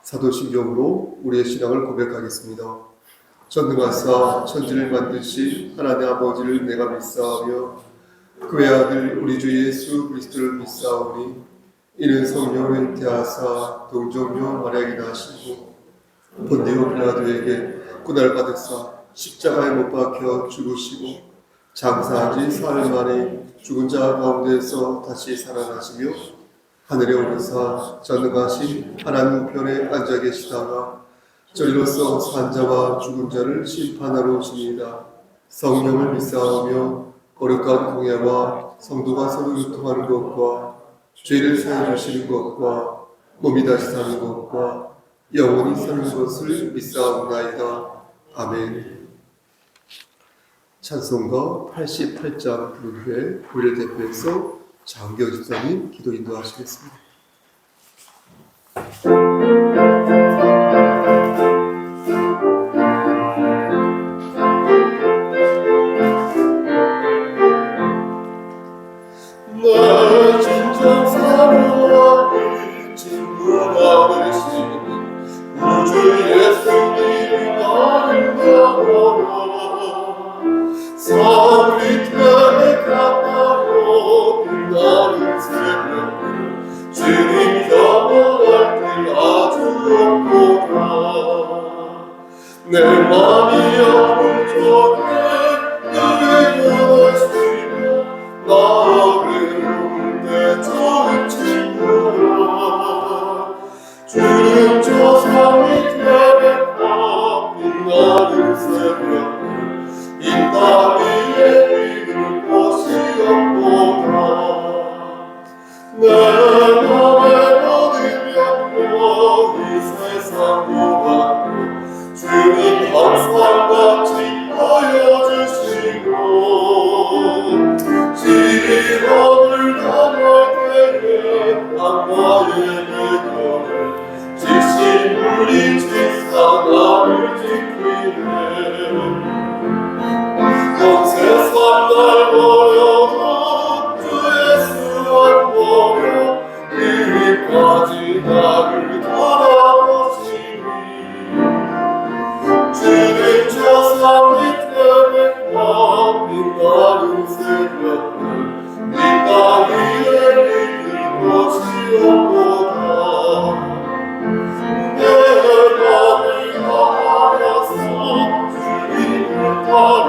사도신경으로 우리의 신앙을 고백하겠습니다. 전능하사 천지를 만드신 하나님 아버지를 내가 믿사오며 그의 아들 우리 주 예수 그리스도를 믿사오니 이는 성령으로 잉태하사 동정녀 마리아에게 나시고 본디오 빌라도에게 고난을 받으사 십자가에 못 박혀 죽으시고 장사한 지 사흘 만에 죽은 자 가운데서 다시 살아나시며 하늘에 오르사 전능하신 하나님 우편에 앉아 계시다가 저리로서 산 자와 죽은 자를 심판하러 오십니다. 성령을 믿사오며 거룩한 공예와 성도가 서로 유통하는 것과 죄를 사해 주시는 것과 몸이 다시 사는 것과 영원히 사는 것을 믿사옵나이다. 아멘. 찬송가 88장 부른 후에 우리를 대표해서 장경 집사님 기도 인도하시겠습니다. 내 진정 사랑하는 친구가 되신 우주 예수님 나를 나오라 산 밑에 가까워 빛나는 새벽을 주님 경험할 때 아주 없구나 내 맘이 아플 적에 너를 원하시며 나를 내 좋은 친구야 주는 저 산 밑에 빛나는 새벽을 이 땅 위에 이룰 곳이 없구나 내 맘에 모든 영광 이 세상 무엇도 주님 항상 같이 보여주시고 시간을 넘을 때에 악마의 그거를 지신 우리 지사 나를 지키네 온 세상 날 보여도 주 예수 안 보여 그리까지 나를 돌아보시니 주는 저 산 밑에 빛나는 새벽을 이 땅 위에 이길 곳이 없구나 내 맘을 다하여서 주님을 따르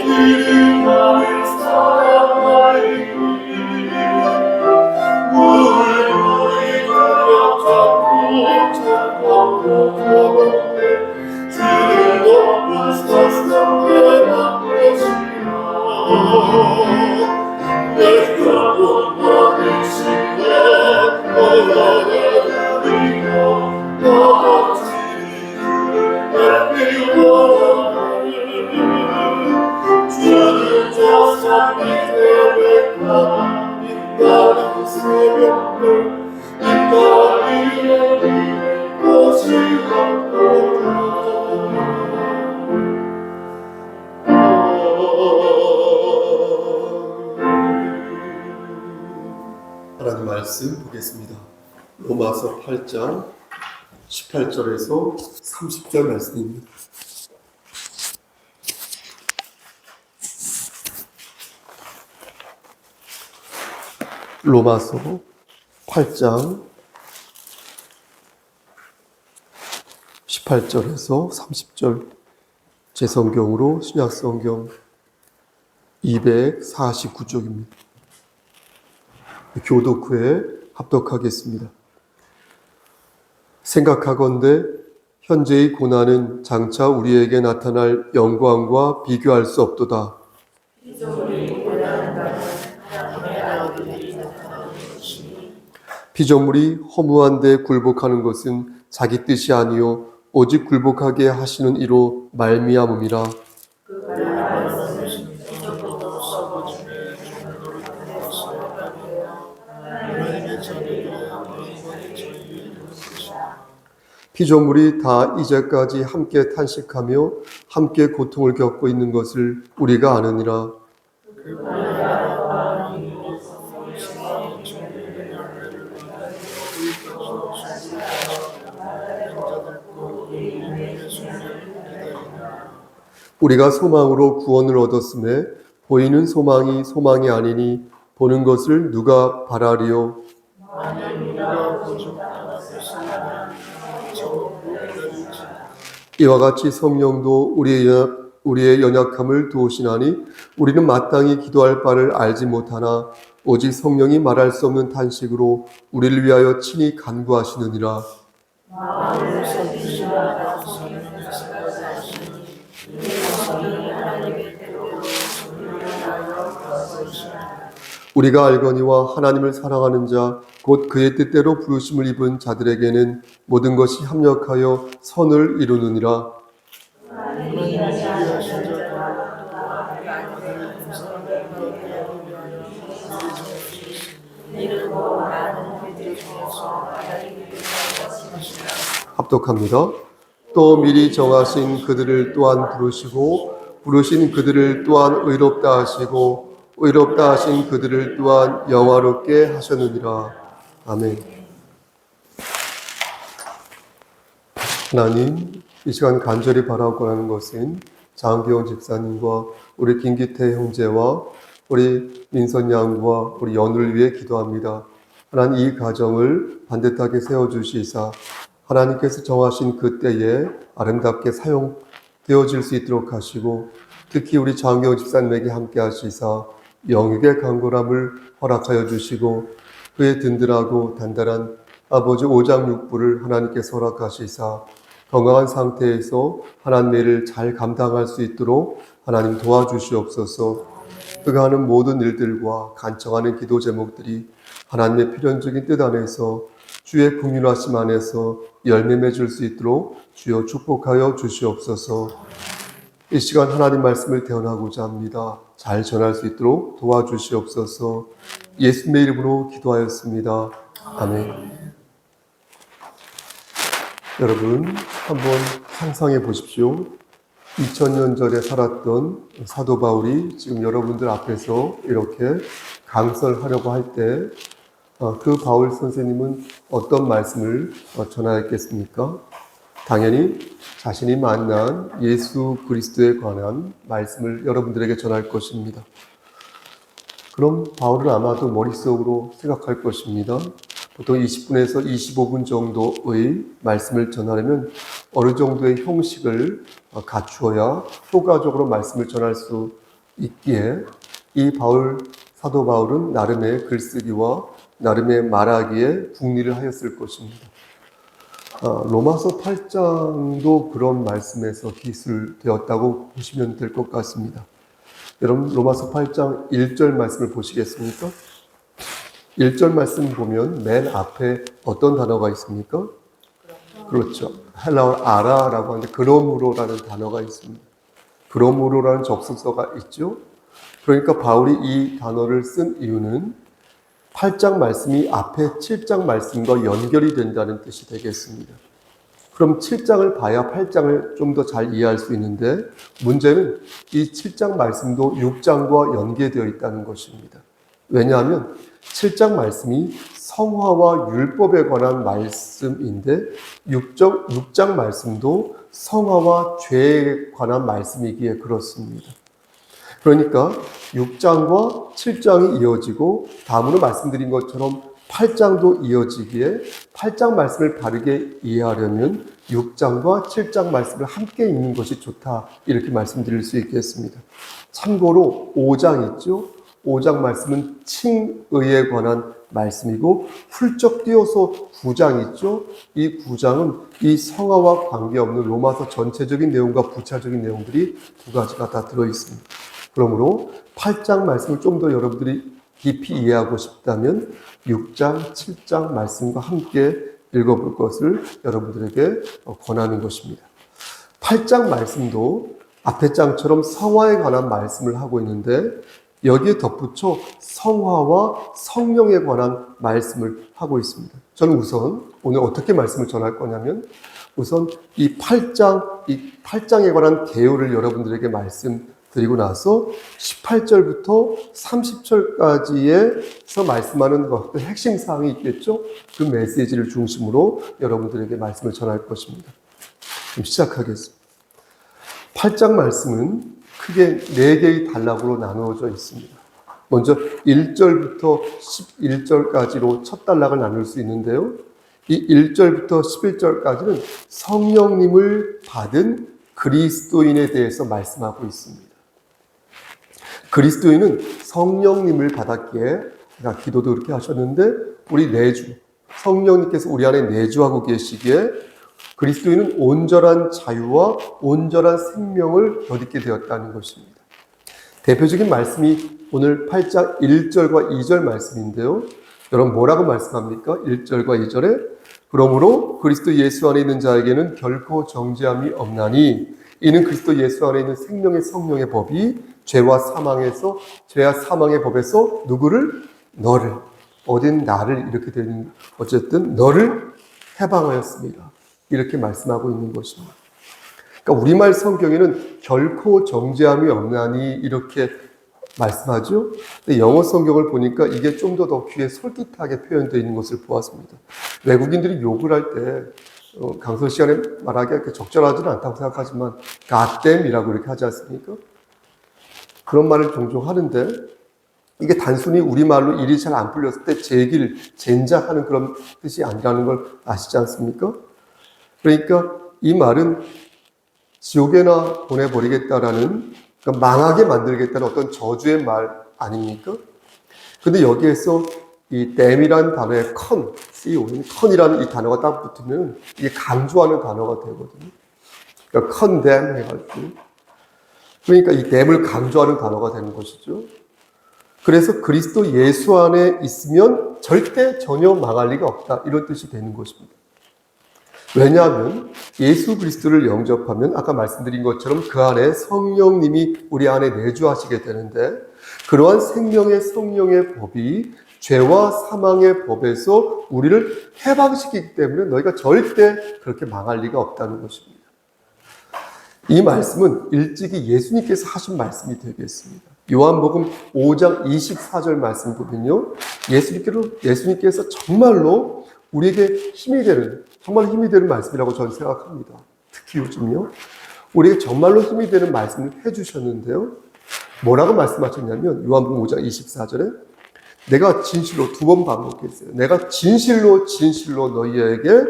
길이 나를 사랑하이니 물물이 그려 잡고 보는데 주는 높은 세상 내만 계시나 내가 못 받으시네 너를 누리고 너같이 내 필요함을 주는 저 산 밑에 빛나는 새벽을 이 땅 위에 이룰 곳이 없구나 하나님 말씀 보겠습니다. 로마서 8장 18절에서 30절 말씀입니다. 로마서 8장 18절에서 30절 제 성경으로 신약성경 249쪽입니다. 교독 후에 합독하겠습니다. 생각하건대 현재의 고난은 장차 우리에게 나타날 영광과 비교할 수 없도다. 피조물이 허무한 데 굴복하는 것은 자기 뜻이 아니요 오직 굴복하게 하시는 이로 말미암음이라. 피조물이 다 이제까지 함께 탄식하며 함께 고통을 겪고 있는 것을 우리가 아느니라. 우리가 소망으로 구원을 얻었음에 보이는 소망이 소망이 아니니 보는 것을 누가 바라리요. 만일 우리가 거듭나는 것이라면 전부 기다리지. 이와 같이 성령도 우리의 연약함을 도우시나니 우리는 마땅히 기도할 바를 알지 못하나 오직 성령이 말할 수 없는 탄식으로 우리를 위하여 친히 간구하시느니라. 마음을 섞으시라 성령의 생각하시니 성령이 하나님의 뜻대로 우리를 하여 가르치시라. 우리가 알거니와 하나님을 사랑하는 자 곧 그의 뜻대로 부르심을 입은 자들에게는 모든 것이 합력하여 선을 이루느니라. 하나님이 하신 자가 하나님의 공사를 위하여 이르고 많은 그들 중에서 하나님의 뜻을 합독합니다. 또 미리 정하신 그들을 또한 부르시고 부르신 그들을 또한 의롭다 하시고 의롭다 하신 그들을 또한 영화롭게 하셨느니라. 아멘. 하나님, 이 시간 간절히 바라고 하는 것은 장기원 집사님과 우리 김기태 형제와 우리 민선 양과 우리 연우를 위해 기도합니다. 하나님, 이 가정을 반듯하게 세워주시사 하나님께서 정하신 그 때에 아름답게 사용되어질 수 있도록 하시고 특히 우리 장기원 집사님에게 함께 하시사 영육의 강건함을 허락하여 주시고 그의 든든하고 단단한 아버지 오장육부를 하나님께서 허락하시사 건강한 상태에서 하나님의 일을 잘 감당할 수 있도록 하나님 도와주시옵소서. 그가 하는 모든 일들과 간청하는 기도 제목들이 하나님의 필연적인 뜻 안에서 주의 긍휼하심 안에서 열매 맺을 수 있도록 주여 축복하여 주시옵소서. 이 시간 하나님 말씀을 대언하고자 합니다. 잘 전할 수 있도록 도와주시옵소서. 예수님의 이름으로 기도하였습니다. 아멘. 여러분, 한번 상상해 보십시오. 2000년 전에 살았던 사도 바울이 지금 여러분들 앞에서 이렇게 강설하려고 할 때 그 바울 선생님은 어떤 말씀을 전하였겠습니까? 당연히 자신이 만난 예수 그리스도에 관한 말씀을 여러분들에게 전할 것입니다. 그럼 바울은 아마도 머릿속으로 생각할 것입니다. 보통 20분에서 25분 정도의 말씀을 전하려면 어느 정도의 형식을 갖추어야 효과적으로 말씀을 전할 수 있기에 이 사도 바울은 나름의 글쓰기와 나름의 말하기에 궁리를 하였을 것입니다. 로마서 8장도 그런 말씀에서 기술되었다고 보시면 될 것 같습니다. 여러분, 로마서 8장 1절 말씀을 보시겠습니까? 1절 말씀 보면 맨 앞에 어떤 단어가 있습니까? 그렇죠. 헬라어 아라라고 하는데 그러므로라는 단어가 있습니다. 그러므로라는 접속사가 있죠. 그러니까 바울이 이 단어를 쓴 이유는 8장 말씀이 앞에 7장 말씀과 연결이 된다는 뜻이 되겠습니다. 그럼 7장을 봐야 8장을 좀 더 잘 이해할 수 있는데 문제는 이 7장 말씀도 6장과 연계되어 있다는 것입니다. 왜냐하면 7장 말씀이 성화와 율법에 관한 말씀인데 6장 말씀도 성화와 죄에 관한 말씀이기에 그렇습니다. 그러니까 6장과 7장이 이어지고 다음으로 말씀드린 것처럼 8장도 이어지기에 8장 말씀을 바르게 이해하려면 6장과 7장 말씀을 함께 읽는 것이 좋다, 이렇게 말씀드릴 수 있겠습니다. 참고로 5장 있죠? 5장 말씀은 칭의에 관한 말씀이고 훌쩍 뛰어서 9장 있죠? 이 9장은 이 성화와 관계없는 로마서 전체적인 내용과 부차적인 내용들이 두 가지가 다 들어있습니다. 그러므로 8장 말씀을 좀 더 여러분들이 깊이 이해하고 싶다면 6장, 7장 말씀과 함께 읽어볼 것을 여러분들에게 권하는 것입니다. 8장 말씀도 앞의 장처럼 성화에 관한 말씀을 하고 있는데 여기에 덧붙여 성화와 성령에 관한 말씀을 하고 있습니다. 저는 우선 오늘 어떻게 말씀을 전할 거냐면 우선 이 8장에 관한 개요를 여러분들에게 말씀드리고 나서 18절부터 30절까지에서 말씀하는 것들 핵심 사항이 있겠죠? 그 메시지를 중심으로 여러분들에게 말씀을 전할 것입니다. 그럼 시작하겠습니다. 8장 말씀은 크게 4개의 단락으로 나누어져 있습니다. 먼저 1절부터 11절까지로 첫 단락을 나눌 수 있는데요. 이 1절부터 11절까지는 성령님을 받은 그리스도인에 대해서 말씀하고 있습니다. 그리스도인은 성령님을 받았기에, 기도도 그렇게 하셨는데, 우리 내주, 성령님께서 우리 안에 내주하고 계시기에 그리스도인은 온전한 자유와 온전한 생명을 덧입게 되었다는 것입니다. 대표적인 말씀이 오늘 8장 1절과 2절 말씀인데요. 여러분 뭐라고 말씀합니까? 1절과 2절에 그러므로 그리스도 예수 안에 있는 자에게는 결코 정죄함이 없나니 이는 그리스도 예수 안에 있는 생명의 성령의 법이 죄와 사망의 법에서 누구를? 너를, 어딘 나를 이렇게 되는, 어쨌든 너를 해방하였습니다. 이렇게 말씀하고 있는 것입니다. 그러니까 우리말 성경에는 결코 정죄함이 없나니 이렇게 말씀하죠. 근데 영어 성경을 보니까 이게 좀 더 귀에 솔깃하게 표현되어 있는 것을 보았습니다. 외국인들이 욕을 할 때 강설 시간에 말하기가 적절하지는 않다고 생각하지만 goddamn이라고 이렇게 하지 않습니까? 그런 말을 종종 하는데 이게 단순히 우리말로 일이 잘 안 풀렸을 때 젠장하는 그런 뜻이 아니라는 걸 아시지 않습니까? 그러니까 이 말은 지옥에나 보내버리겠다라는, 그러니까 망하게 만들겠다는 어떤 저주의 말 아닙니까? 근데 여기에서 이 damn이라는 단어에 con이라는 이 단어가 딱 붙으면 이게 강조하는 단어가 되거든요. 그러니까 condemn 해가지고. 그러니까 이 damn을 강조하는 단어가 되는 것이죠. 그래서 그리스도 예수 안에 있으면 절대 전혀 망할 리가 없다. 이런 뜻이 되는 것입니다. 왜냐하면 예수 그리스도를 영접하면 아까 말씀드린 것처럼 그 안에 성령님이 우리 안에 내주하시게 되는데 그러한 생명의 성령의 법이 죄와 사망의 법에서 우리를 해방시키기 때문에 너희가 절대 그렇게 망할 리가 없다는 것입니다. 이 말씀은 일찍이 예수님께서 하신 말씀이 되겠습니다. 요한복음 5장 24절 말씀 보면요. 예수님께서 정말로 우리에게 정말 힘이 되는 말씀이라고 저는 생각합니다. 특히 요즘요. 우리에게 정말로 힘이 되는 말씀을 해주셨는데요. 뭐라고 말씀하셨냐면 요한복음 5장 24절에 내가 진실로, 2번 반복했어요. 내가 진실로 너희에게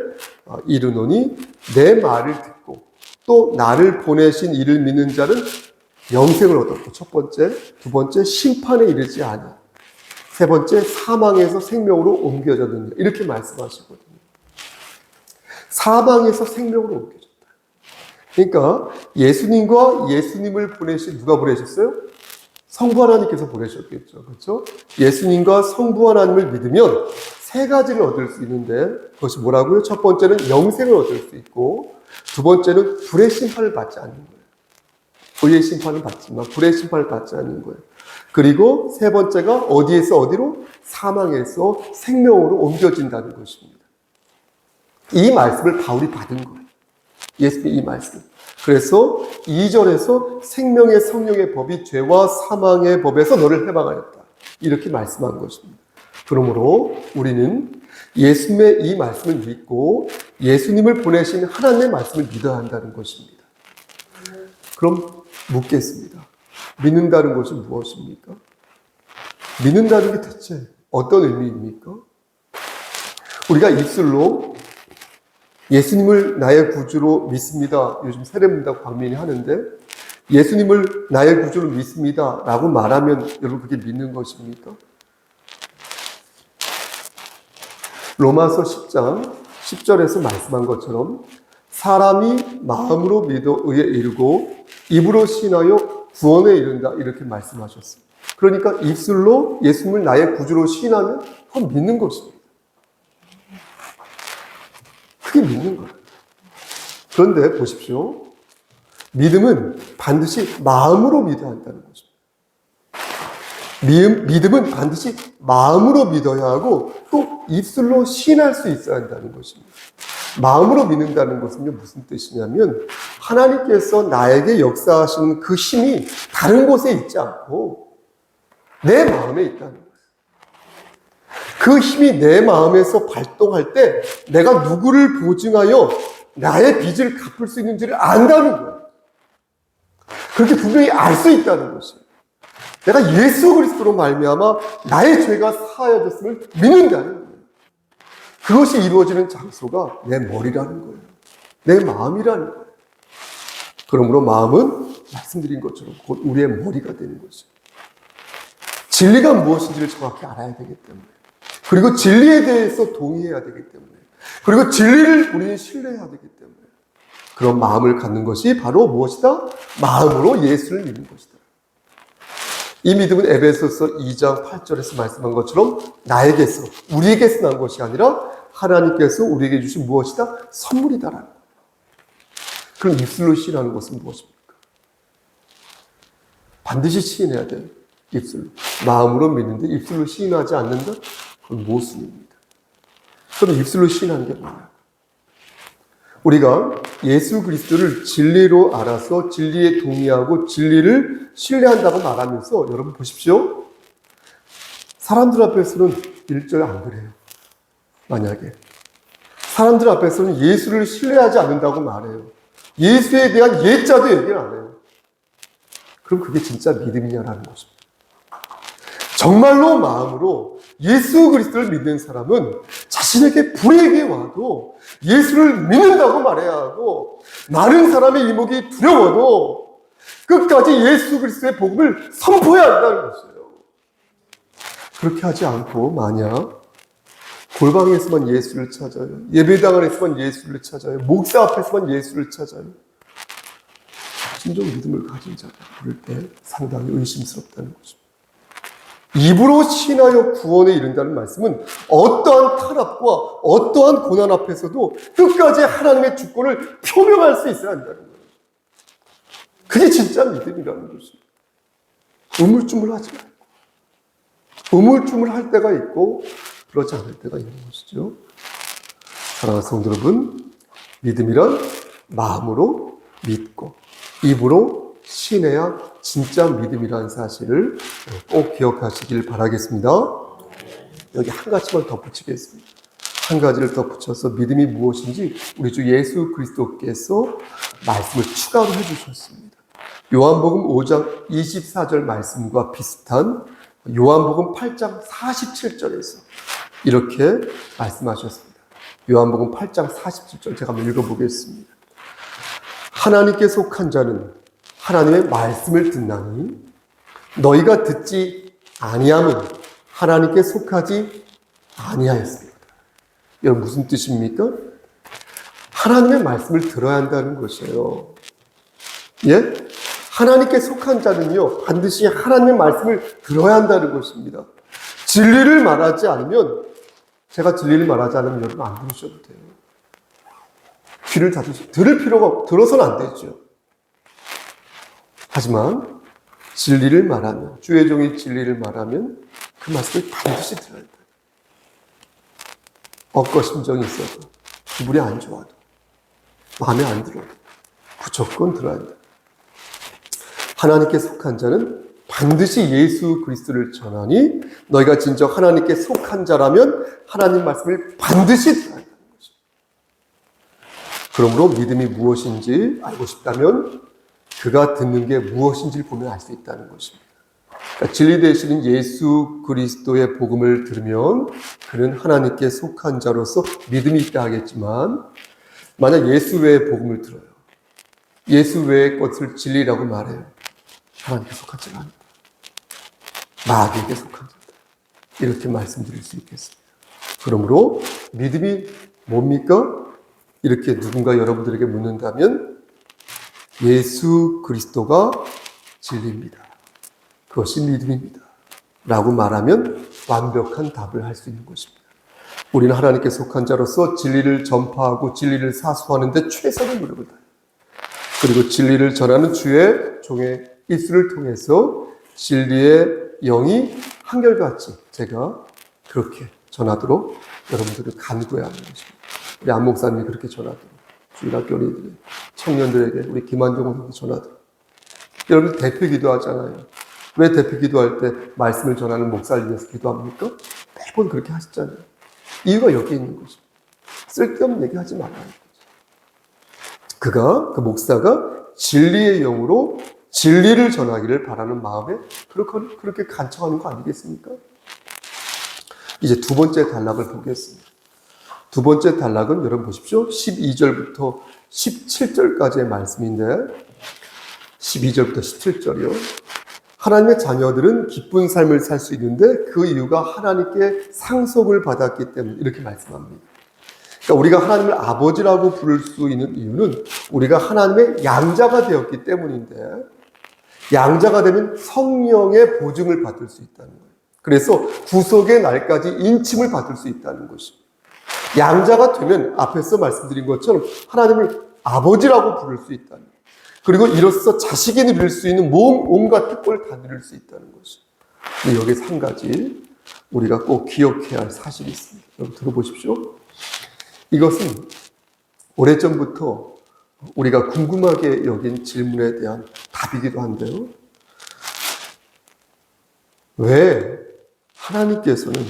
이르노니 내 말을 듣고 또 나를 보내신 이를 믿는 자는 영생을 얻었고, 첫 번째, 두 번째 심판에 이르지 아니하, 세 번째 사망에서 생명으로 옮겨졌느냐, 이렇게 말씀하시거든요. 사망에서 생명으로 옮겨졌다. 그러니까 예수님과 예수님을 보내신, 누가 보내셨어요? 성부 하나님께서 보내셨겠죠. 그렇죠? 예수님과 성부 하나님을 믿으면 세 가지를 얻을 수 있는데 그것이 뭐라고요? 첫 번째는 영생을 얻을 수 있고, 두 번째는 불의 심판을 받지 않는 거예요. 의의 심판을 받지만 불의 심판을 받지 않는 거예요. 그리고 세 번째가 어디에서 어디로? 사망에서 생명으로 옮겨진다는 것입니다. 이 말씀을 바울이 받은 거예요. 예수님의 이 말씀. 그래서 2절에서 생명의 성령의 법이 죄와 사망의 법에서 너를 해방하였다. 이렇게 말씀한 것입니다. 그러므로 우리는 예수님의 이 말씀을 믿고 예수님을 보내신 하나님의 말씀을 믿어야 한다는 것입니다. 그럼 묻겠습니다. 믿는다는 것이 무엇입니까? 믿는다는 게 대체 어떤 의미입니까? 우리가 입술로 예수님을 나의 구주로 믿습니다. 요즘 세례문답 광민이 하는데 예수님을 나의 구주로 믿습니다 라고 말하면 여러분 그게 믿는 것입니까? 로마서 10장 10절에서 말씀한 것처럼 사람이 마음으로 믿어 의에 이르고 입으로 신하여 구원에 이른다, 이렇게 말씀하셨습니다. 그러니까 입술로 예수님을 나의 구주로 시인하면 그건 믿는 것입니다. 그게 믿는 거예요. 그런데 보십시오. 믿음은 반드시 마음으로 믿어야 한다는 것입니다. 믿음은 반드시 마음으로 믿어야 하고 또 입술로 시인할 수 있어야 한다는 것입니다. 마음으로 믿는다는 것은요, 무슨 뜻이냐면 하나님께서 나에게 역사하시는 그 힘이 다른 곳에 있지 않고 내 마음에 있다는 거예요. 그 힘이 내 마음에서 발동할 때 내가 누구를 보증하여 나의 빚을 갚을 수 있는지를 안다는 거예요. 그렇게 분명히 알 수 있다는 것이에요. 내가 예수 그리스도로 말미암아 나의 죄가 사하여졌음을 믿는다는 거예요. 그것이 이루어지는 장소가 내 머리라는 거예요. 내 마음이라는 거예요. 그러므로 마음은 말씀드린 것처럼 곧 우리의 머리가 되는 것이죠. 진리가 무엇인지를 정확히 알아야 되기 때문에, 그리고 진리에 대해서 동의해야 되기 때문에, 그리고 진리를 우리는 신뢰해야 되기 때문에 그런 마음을 갖는 것이 바로 무엇이다? 마음으로 예수를 믿는 것이다. 이 믿음은 에베소서 2장 8절에서 말씀한 것처럼 나에게서, 우리에게서 난 것이 아니라 하나님께서 우리에게 주신 무엇이다? 선물이다라는 거예요. 그럼 입술로 시인하는 것은 무엇입니까? 반드시 시인해야 돼요. 입술로. 마음으로 믿는데 입술로 시인하지 않는다? 그건 모순입니다. 그럼 입술로 시인하는 게 뭐예요? 우리가 예수 그리스도를 진리로 알아서 진리에 동의하고 진리를 신뢰한다고 말하면서 여러분 보십시오. 사람들 앞에서는 1절 안 그래요. 만약에 사람들 앞에서는 예수를 신뢰하지 않는다고 말해요. 예수에 대한 예자도 얘기를 안 해요. 그럼 그게 진짜 믿음이냐라는 것입니다. 정말로 마음으로 예수 그리스도를 믿는 사람은 자신에게 불이익이 와도 예수를 믿는다고 말해야 하고, 많은 사람의 이목이 두려워도 끝까지 예수 그리스도의 복음을 선포해야 한다는 것이에요. 그렇게 하지 않고 만약 골방에서만 예수를 찾아요, 예배당 안에서만 예수를 찾아요, 목사 앞에서만 예수를 찾아요, 진정 믿음을 가진 자가 그럴 때 상당히 의심스럽다는 것입니다. 입으로 신하여 구원에 이른다는 말씀은 어떠한 탄압과 어떠한 고난 앞에서도 끝까지 하나님의 주권을 표명할 수 있어야 한다는 거예요. 그게 진짜 믿음이라는 것입니다. 우물쭈물하지 말고, 우물쭈물할 때가 있고 그렇지 않을 때가 있는 것이죠. 사랑하는 성도 여러분, 믿음이란 마음으로 믿고 입으로 신해야 진짜 믿음이라는 사실을 꼭 기억하시길 바라겠습니다. 여기 한 가지만 덧붙이겠습니다. 한 가지를 덧붙여서 믿음이 무엇인지 우리 주 예수 그리스도께서 말씀을 추가로 해주셨습니다. 요한복음 5장 24절 말씀과 비슷한 요한복음 8장 47절에서 이렇게 말씀하셨습니다. 요한복음 8장 47절 제가 한번 읽어보겠습니다. 하나님께 속한 자는 하나님의 말씀을 듣나니 너희가 듣지 아니함은 하나님께 속하지 아니하였습니다. 여러분 무슨 뜻입니까? 하나님의 말씀을 들어야 한다는 것이에요. 예? 하나님께 속한 자는요 반드시 하나님의 말씀을 들어야 한다는 것입니다. 진리를 말하지 않으면, 제가 진리를 말하지 않으면 여러분 안 들으셔도 돼요. 귀를 닫으시고 들을 필요가, 들어서는 안 되죠. 하지만 진리를 말하면, 주의 종이 진리를 말하면 그 말씀을 반드시 들어야 한다. 엇거심정이 있어도, 기분이 안 좋아도, 마음에 안 들어도 무조건 들어야 한다. 하나님께 속한 자는 반드시 예수 그리스도를 전하니 너희가 진정 하나님께 속한 자라면 하나님 말씀을 반드시 들어야 한다는 것입니다. 그러므로 믿음이 무엇인지 알고 싶다면 그가 듣는 게 무엇인지를 보면 알 수 있다는 것입니다. 그러니까 진리 되시는 예수 그리스도의 복음을 들으면 그는 하나님께 속한 자로서 믿음이 있다 하겠지만, 만약 예수 외의 복음을 들어요, 예수 외의 것을 진리라고 말해요, 하나님께 속한 자가 아니다, 마귀에게 속한 자다, 이렇게 말씀드릴 수 있겠습니다. 그러므로 믿음이 뭡니까? 이렇게 누군가 여러분들에게 묻는다면 예수 그리스도가 진리입니다, 그것이 믿음입니다 라고 말하면 완벽한 답을 할 수 있는 것입니다. 우리는 하나님께 속한 자로서 진리를 전파하고 진리를 사수하는 데 최선의 노력을 다해요. 그리고 진리를 전하는 주의 종의 입술을 통해서 진리의 영이 한결같이 제가 그렇게 전하도록 여러분들을 간구해야 하는 것입니다. 우리 안 목사님이 그렇게 전하도록, 주일학교 어린이들, 청년들에게 우리 김한종 목사님이 전하도록. 여러분 대표 기도하잖아요. 왜 대표 기도할 때 말씀을 전하는 목사를 위해서 기도합니까? 매번 그렇게 하시잖아요. 이유가 여기 있는 것입니다. 쓸데없는 얘기 하지 말라는 거죠. 그 목사가 진리의 영으로 진리를 전하기를 바라는 마음에 그렇게 간청하는 거 아니겠습니까? 이제 두 번째 단락을 보겠습니다. 두 번째 단락은 여러분 보십시오. 12절부터 17절까지의 말씀인데 12절부터 17절이요. 하나님의 자녀들은 기쁜 삶을 살 수 있는데 그 이유가 하나님께 상속을 받았기 때문에 이렇게 말씀합니다. 그러니까 우리가 하나님을 아버지라고 부를 수 있는 이유는 우리가 하나님의 양자가 되었기 때문인데 양자가 되면 성령의 보증을 받을 수 있다는 거예요. 그래서 구속의 날까지 인침을 받을 수 있다는 것입니다. 양자가 되면 앞에서 말씀드린 것처럼 하나님을 아버지라고 부를 수 있다는 거예요. 그리고 이로써 자식이 누릴 수 있는 온갖 특권을 다 누릴 수 있다는 것이죠. 여기서 한 가지 우리가 꼭 기억해야 할 사실이 있습니다. 여러분 들어보십시오. 이것은 오래전부터 우리가 궁금하게 여긴 질문에 대한 답이기도 한데요. 왜 하나님께서는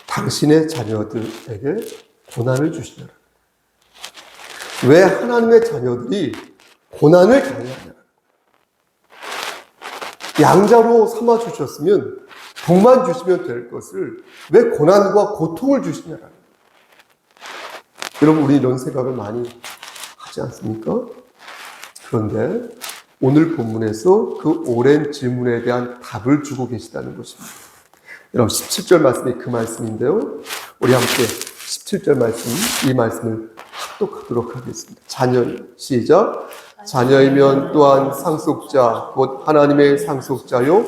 당신의 자녀들에게 고난을 주시냐? 왜 하나님의 자녀들이 고난을 당하냐? 양자로 삼아 주셨으면 복만 주시면 될 것을 왜 고난과 고통을 주시냐라는 거예요. 여러분 우리 이런 생각을 많이 하지 않습니까? 그런데 오늘 본문에서 그 오랜 질문에 대한 답을 주고 계시다는 것입니다. 여러분 17절 말씀이 그 말씀인데요. 우리 함께 17절 말씀, 이 말씀을 합독하도록 하겠습니다. 자녀, 시작. 자녀이면 또한 상속자, 곧 하나님의 상속자요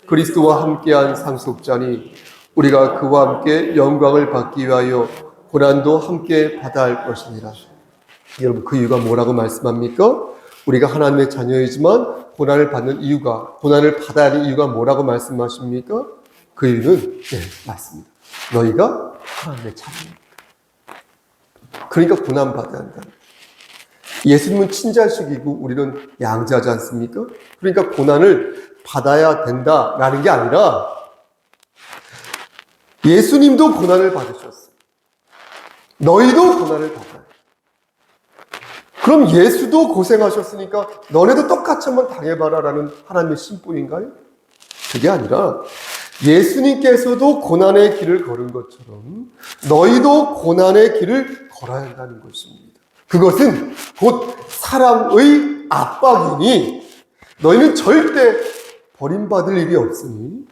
그리스도와 함께한 상속자니 우리가 그와 함께 영광을 받기 위하여 고난도 함께 받아야 할 것입니다. 여러분 그 이유가 뭐라고 말씀합니까? 우리가 하나님의 자녀이지만 고난을 받는 이유가, 고난을 받아야 하는 이유가 뭐라고 말씀하십니까? 그 이유는 맞습니다. 너희가 하나님의 자녀입니다. 그러니까 고난 받아야 한다. 예수님은 친자식이고 우리는 양자지 않습니까? 그러니까 고난을 받아야 된다라는 게 아니라 예수님도 고난을 받으셨어요. 너희도 고난을 받아요. 그럼 예수도 고생하셨으니까 너네도 똑같이 한번 당해봐라라는 하나님의 심보인가요? 그게 아니라 예수님께서도 고난의 길을 걸은 것처럼 너희도 고난의 길을 걸어야 한다는 것입니다. 그것은 곧 사랑의 압박이니 너희는 절대 버림받을 일이 없으니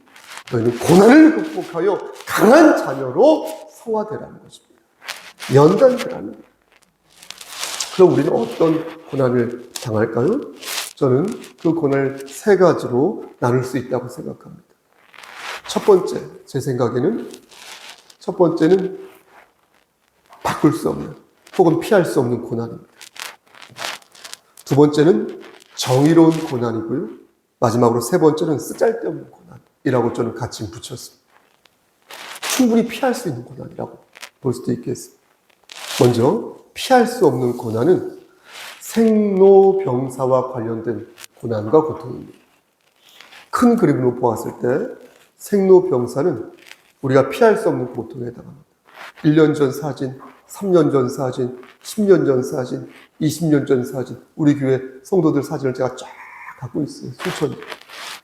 너희는 고난을 극복하여 강한 자녀로 성화되라는 것입니다. 연단되라는 거예요. 그럼 우리는 어떤 고난을 당할까요? 저는 그 고난을 세 가지로 나눌 수 있다고 생각합니다. 첫 번째, 제 생각에는 첫 번째는 바꿀 수 없는 혹은 피할 수 없는 고난입니다. 두 번째는 정의로운 고난이고요. 마지막으로 세 번째는 쓰잘데없는 고난이라고 저는 같이 붙였습니다. 충분히 피할 수 있는 고난이라고 볼 수도 있겠습니다. 먼저 피할 수 없는 고난은 생로병사와 관련된 고난과 고통입니다. 큰 그림으로 보았을 때 생로병사는 우리가 피할 수 없는 고통에 해당합니다. 1년 전 사진, 3년 전 사진, 10년 전 사진, 20년 전 사진, 우리 교회 성도들 사진을 제가 쫙 갖고 있어요. 수천.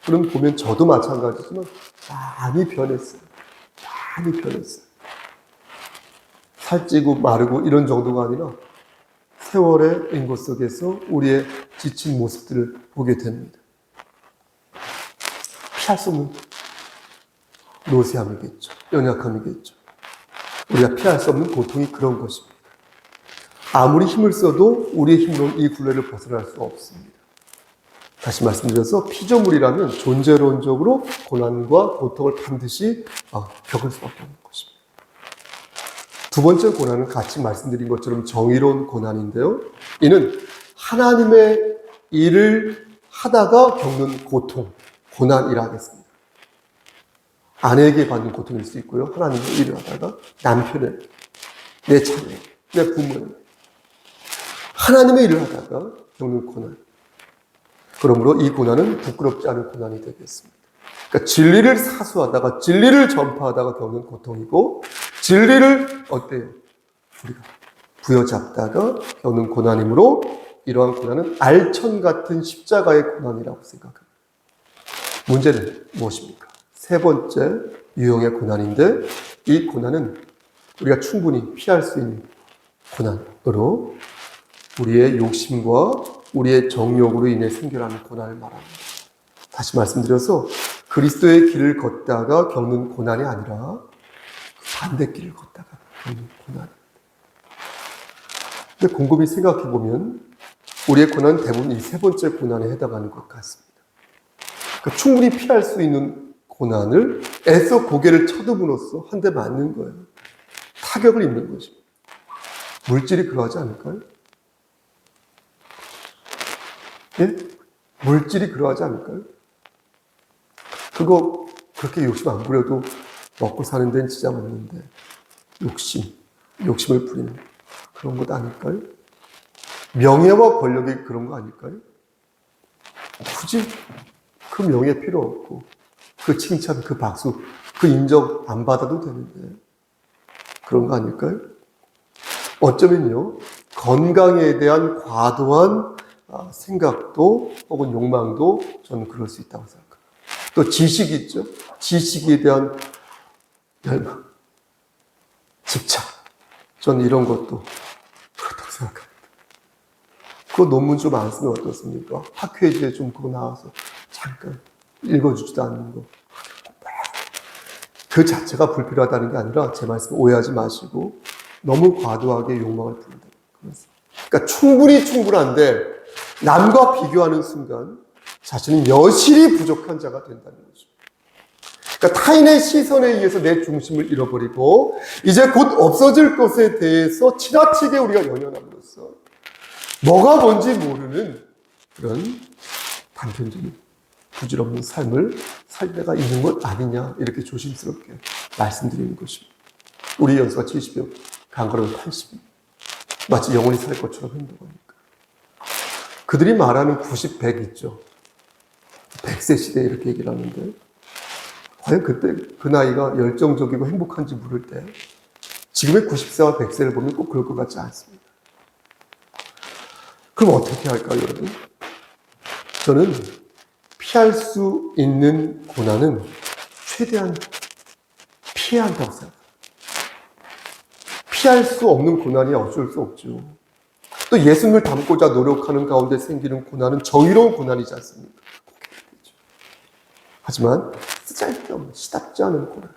그럼 보면 저도 마찬가지지만 많이 변했어요. 많이 변했어요. 살찌고 마르고 이런 정도가 아니라 세월의 인고 속에서 우리의 지친 모습들을 보게 됩니다. 피할 수 없는 노쇠함이겠죠. 연약함이겠죠. 우리가 피할 수 없는 고통이 그런 것입니다. 아무리 힘을 써도 우리의 힘으로는 이 굴레를 벗어날 수 없습니다. 다시 말씀드려서 피조물이라면 존재론적으로 고난과 고통을 반드시 겪을 수밖에 없는 것입니다. 두 번째 고난은 같이 말씀드린 것처럼 정의로운 고난인데요. 이는 하나님의 일을 하다가 겪는 고통, 고난이라 하겠습니다. 아내에게 받는 고통일 수 있고요. 하나님의 일을 하다가 남편에게, 내 자녀에게, 내 부모에게 하나님의 일을 하다가 겪는 고난. 그러므로 이 고난은 부끄럽지 않은 고난이 되겠습니다. 그러니까 진리를 사수하다가 진리를 전파하다가 겪는 고통이고 진리를 어때요? 우리가 부여잡다가 겪는 고난이므로 이러한 고난은 알천 같은 십자가의 고난이라고 생각합니다. 문제는 무엇입니까? 세 번째 유형의 고난인데 이 고난은 우리가 충분히 피할 수 있는 고난으로 우리의 욕심과 우리의 정욕으로 인해 생겨나는 고난을 말합니다. 다시 말씀드려서 그리스도의 길을 걷다가 겪는 고난이 아니라 반대길을 걷다가 겪는 고난입니다. 근데 곰곰이 생각해보면 우리의 고난은 대부분 이 세 번째 고난에 해당하는 것 같습니다. 그러니까 충분히 피할 수 있는 고난을 애써 고개를 쳐둠으로써 한 대 맞는 거예요. 타격을 입는 것입니다. 물질이 그러하지 않을까요? 예? 물질이 그러하지 않을까요? 그거 그렇게 욕심 안 부려도 먹고 사는 데는 지장 없는데 욕심을 부리는 그런 것 아닐까요? 명예와 권력이 그런 거 아닐까요? 굳이 그 명예 필요 없고 그 칭찬, 그 박수, 그 인정 안 받아도 되는데 그런 거 아닐까요? 어쩌면요, 건강에 대한 과도한 생각도 혹은 욕망도 저는 그럴 수 있다고 생각합니다. 또 지식이 있죠. 지식에 대한 열망, 집착. 저는 이런 것도 그렇다고 생각합니다. 그 논문 좀 안 쓰면 어떻습니까? 학회지에 좀 그거 나와서 잠깐 읽어주지도 않는 거. 그 자체가 불필요하다는 게 아니라 제 말씀 오해하지 마시고 너무 과도하게 욕망을 부른다. 그러니까 충분한데 남과 비교하는 순간 자신은 여실히 부족한 자가 된다는 거죠. 그러니까 타인의 시선에 의해서 내 중심을 잃어버리고 이제 곧 없어질 것에 대해서 지나치게 우리가 연연함으로써 뭐가 뭔지 모르는 그런 단편적인 부질없는 삶을 살 때가 있는 것 아니냐 이렇게 조심스럽게 말씀드리는 것입니다. 우리 연수가 70여, 강건은 80. 마치 영원히 살 것처럼 행동하니까. 그들이 말하는 90, 100 있죠. 100세 시대에 이렇게 얘기를 하는데 과연 그때 그 나이가 열정적이고 행복한지 모를 때 지금의 90세와 100세를 보면 꼭 그럴 것 같지 않습니다. 그럼 어떻게 할까요, 여러분? 저는 피할 수 있는 고난은 최대한 피해야 한다고 생각합니다. 피할 수 없는 고난이 어쩔 수 없죠. 또 예수님을 닮고자 노력하는 가운데 생기는 고난은 정의로운 고난이지 않습니까? 하지만 쓰잘데없는 시답지 않은 고난,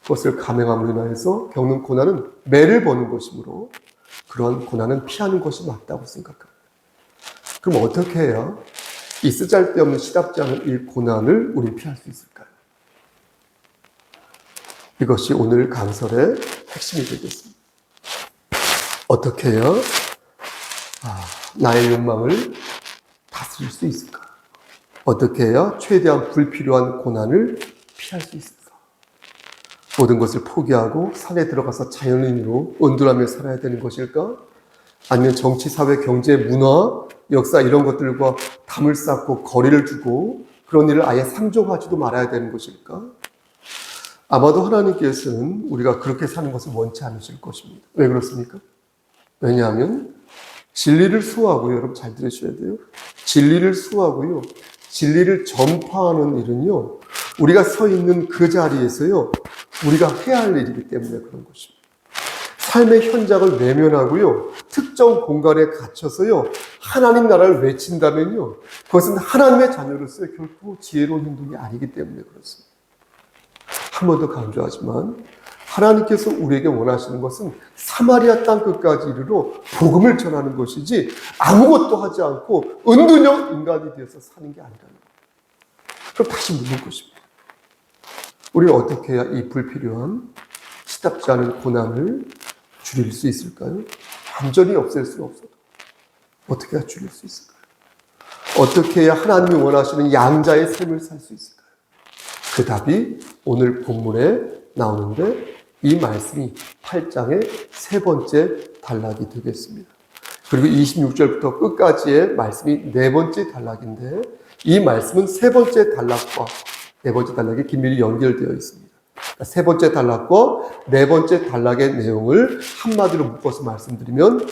그것을 감행함으로 인하여서 겪는 고난은 매를 버는 것이므로 그러한 고난은 피하는 것이 맞다고 생각합니다. 그럼 어떻게 해야 이 쓰잘데없는 시답지 않은 이 고난을 우리는 피할 수 있을까요? 이것이 오늘 강설의 핵심이 되겠습니다. 어떻게 해야 나의 욕망을 다스릴 수 있을까? 어떻게 해야 최대한 불필요한 고난을 피할 수 있을까? 모든 것을 포기하고 산에 들어가서 자연인으로 온두라며 살아야 되는 것일까? 아니면 정치, 사회, 경제, 문화, 역사 이런 것들과 담을 쌓고 거리를 두고 그런 일을 아예 상종하지도 말아야 되는 것일까? 아마도 하나님께서는 우리가 그렇게 사는 것을 원치 않으실 것입니다. 왜 그렇습니까? 왜냐하면 진리를 수호하고요. 여러분 잘 들으셔야 돼요. 진리를 수호하고요. 진리를 전파하는 일은요. 우리가 서 있는 그 자리에서요. 우리가 해야 할 일이기 때문에 그런 것입니다. 삶의 현장을 외면하고요. 특정 공간에 갇혀서요. 하나님 나라를 외친다면요. 그것은 하나님의 자녀로서의 결코 지혜로운 행동이 아니기 때문에 그렇습니다. 한 번 더 강조하지만 하나님께서 우리에게 원하시는 것은 사마리아 땅 끝까지 이르러 복음을 전하는 것이지 아무것도 하지 않고 은둔형 인간이 되어서 사는 게 아니라는 거예요. 그럼 다시 묻는 것입니다. 우리는 어떻게 해야 이 불필요한 시답지 않은 고난을 줄일 수 있을까요? 완전히 없앨 수는 없어도 어떻게 해야 줄일 수 있을까요? 어떻게 해야 하나님이 원하시는 양자의 삶을 살 수 있을까요? 그 답이 오늘 본문에 나오는데 이 말씀이 8장의 세 번째 단락이 되겠습니다. 그리고 26절부터 끝까지의 말씀이 네 번째 단락인데 이 말씀은 세 번째 단락과 네 번째 단락이 긴밀히 연결되어 있습니다. 그러니까 세 번째 단락과 네 번째 단락의 내용을 한마디로 묶어서 말씀드리면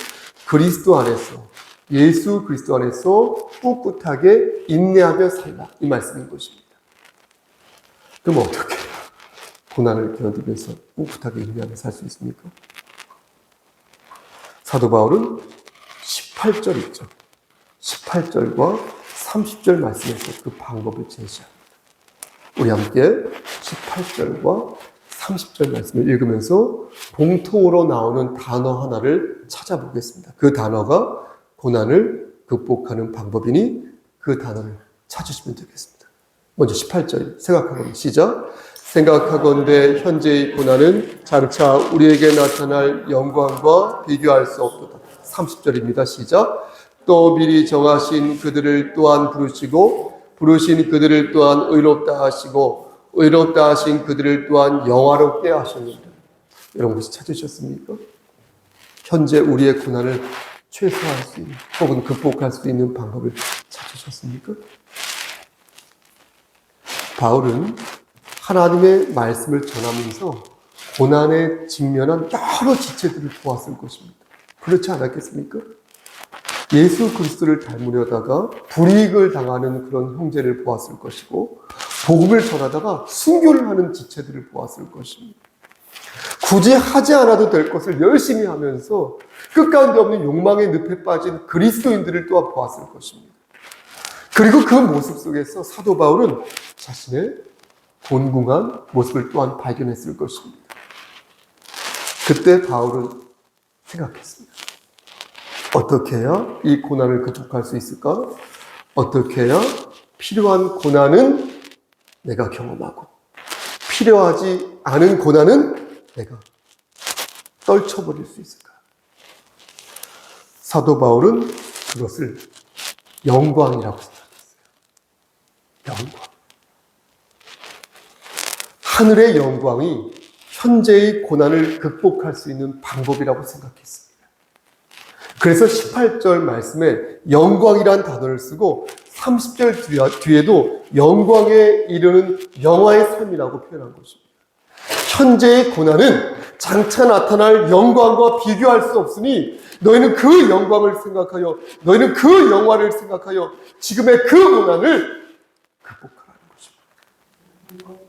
그리스도 안에서, 예수 그리스도 안에서 꿋꿋하게 인내하며 살라, 이 말씀인 것입니다. 그럼 어떻게 고난을 견디면서 꿋꿋하게 인내하며 살 수 있습니까? 사도 바울은 18절 있죠. 18절과 30절 말씀에서 그 방법을 제시합니다. 우리 함께 18절과 30절 말씀을 읽으면서 공통으로 나오는 단어 하나를 찾아보겠습니다. 그 단어가 고난을 극복하는 방법이니 그 단어를 찾으시면 되겠습니다. 먼저 18절 생각하건대, 시작. 생각하건대 현재의 고난은 장차 우리에게 나타날 영광과 비교할 수 없도다. 30절입니다. 시작. 또 미리 정하신 그들을 또한 부르시고 부르신 그들을 또한 의롭다 하시고 의롭다 하신 그들을 또한 영화롭게 하셨느니라. 여러분 혹시 찾으셨습니까? 현재 우리의 고난을 최소화할 수 있는 혹은 극복할 수 있는 방법을 찾으셨습니까? 바울은 하나님의 말씀을 전하면서 고난에 직면한 여러 지체들을 보았을 것입니다. 그렇지 않았겠습니까? 예수 그리스도를 닮으려다가 불이익을 당하는 그런 형제를 보았을 것이고 복음을 전하다가 순교를 하는 지체들을 보았을 것입니다. 굳이 하지 않아도 될 것을 열심히 하면서 끝가운데 없는 욕망의 늪에 빠진 그리스도인들을 또한 보았을 것입니다. 그리고 그 모습 속에서 사도 바울은 자신의 곤궁한 모습을 또한 발견했을 것입니다. 그때 바울은 생각했습니다. 어떻게 해야 이 고난을 극복할 수 있을까? 어떻게 해야 필요한 고난은 내가 경험하고 필요하지 않은 고난은 내가 떨쳐버릴 수 있을까? 사도 바울은 그것을 영광이라고 생각했어요. 영광. 하늘의 영광이 현재의 고난을 극복할 수 있는 방법이라고 생각했습니다. 그래서 18절 말씀에 영광이란 단어를 쓰고 30절 뒤에도 영광에 이르는 영화의 삶이라고 표현한 것입니다. 현재의 고난은 장차 나타날 영광과 비교할 수 없으니 너희는 그 영광을 생각하여 너희는 그 영화를 생각하여 지금의 그 고난을 극복하라는 것입니다.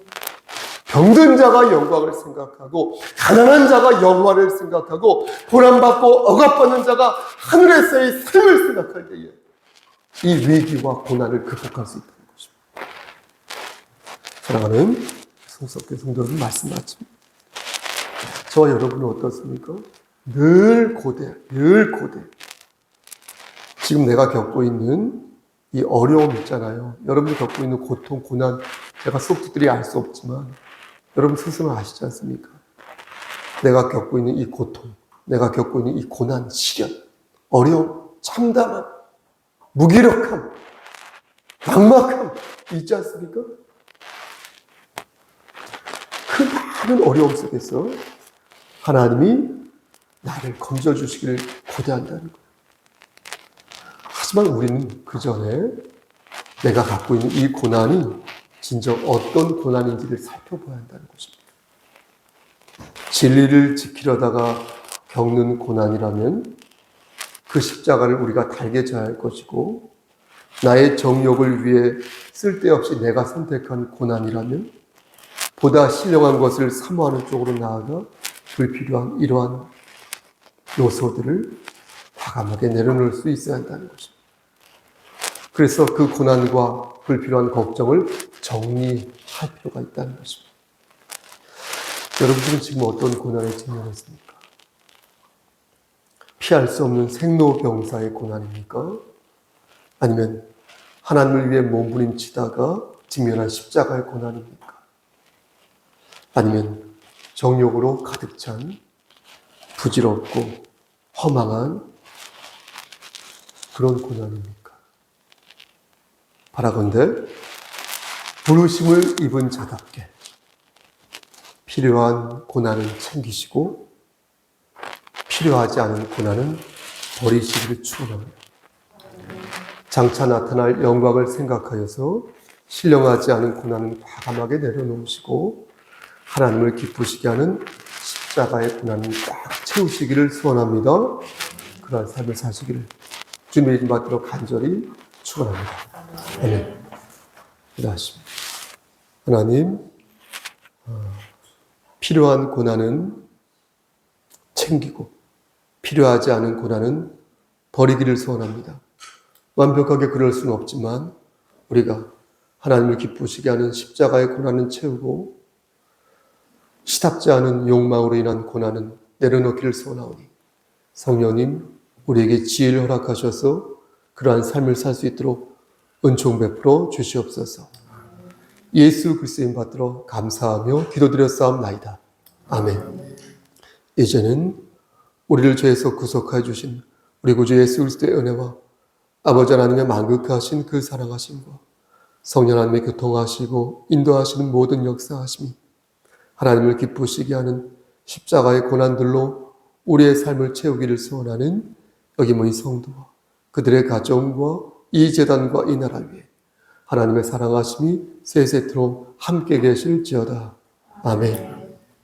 병든 자가 영광을 생각하고 가난한 자가 영화를 생각하고 고난받고 억압받는 자가 하늘에서의 삶을 생각할 때에 이 위기와 고난을 극복할 수 있다는 것입니다. 사랑하는 성석교 성도 여러분, 말씀 마칩니다. 저와 여러분은 어떻습니까? 늘 고대. 지금 내가 겪고 있는 이 어려움 있잖아요. 여러분이 겪고 있는 고통, 고난, 제가 속뜻들이 알 수 없지만 여러분 스스로 아시지 않습니까? 내가 겪고 있는 이 고통, 내가 겪고 있는 이 고난, 시련, 어려움, 참담함, 무기력함, 막막함 있지 않습니까? 그 많은 어려움 속에서 하나님이 나를 건져주시기를 고대한다는 거예요. 하지만 우리는 그 전에 내가 갖고 있는 이 고난이 진정 어떤 고난인지를 살펴봐야 한다는 것입니다. 진리를 지키려다가 겪는 고난이라면 그 십자가를 우리가 달게 져야 할 것이고, 나의 정욕을 위해 쓸데없이 내가 선택한 고난이라면 보다 신령한 것을 사모하는 쪽으로 나아가 불필요한 이러한 요소들을 과감하게 내려놓을 수 있어야 한다는 것입니다. 그래서 그 고난과 불필요한 걱정을 정리할 필요가 있다는 것입니다. 여러분들은 지금 어떤 고난에 직면했습니까? 피할 수 없는 생로병사의 고난입니까? 아니면 하나님을 위해 몸부림치다가 직면한 십자가의 고난입니까? 아니면 정욕으로 가득 찬 부질없고 허망한 그런 고난입니까? 바라건대 부르심을 입은 자답게 필요한 고난을 챙기시고 필요하지 않은 고난은 버리시기를 축원합니다. 장차 나타날 영광을 생각하여서 신령하지 않은 고난은 과감하게 내려놓으시고 하나님을 기쁘시게 하는 십자가의 고난을 꽉 채우시기를 소원합니다. 그러한 삶을 사시기를 주님의 이름 받들어 간절히 축원합니다. 아멘. 기도하십니다. 하나님, 필요한 고난은 챙기고 필요하지 않은 고난은 버리기를 소원합니다. 완벽하게 그럴 수는 없지만 우리가 하나님을 기쁘시게 하는 십자가의 고난은 채우고 시답지 않은 욕망으로 인한 고난은 내려놓기를 소원하오니 성령님 우리에게 지혜를 허락하셔서 그러한 삶을 살 수 있도록 은총 베풀어 주시옵소서. 예수 그리스도의 이름 받들어 감사하며 기도드렸사옵나이다. 아멘. 이제는 우리를 죄에서 구속하여 주신 우리 구주 예수 그리스도의 은혜와 아버지 하나님의 만극하신 그 사랑하심과 성령 하나님의 교통하시고 인도하시는 모든 역사하심이 하나님을 기쁘시게 하는 십자가의 고난들로 우리의 삶을 채우기를 소원하는 여기 모인 성도와 그들의 가정과 이 재단과 이 나라를 위해 하나님의 사랑하심이 세세토록 함께 계실지어다. 아멘.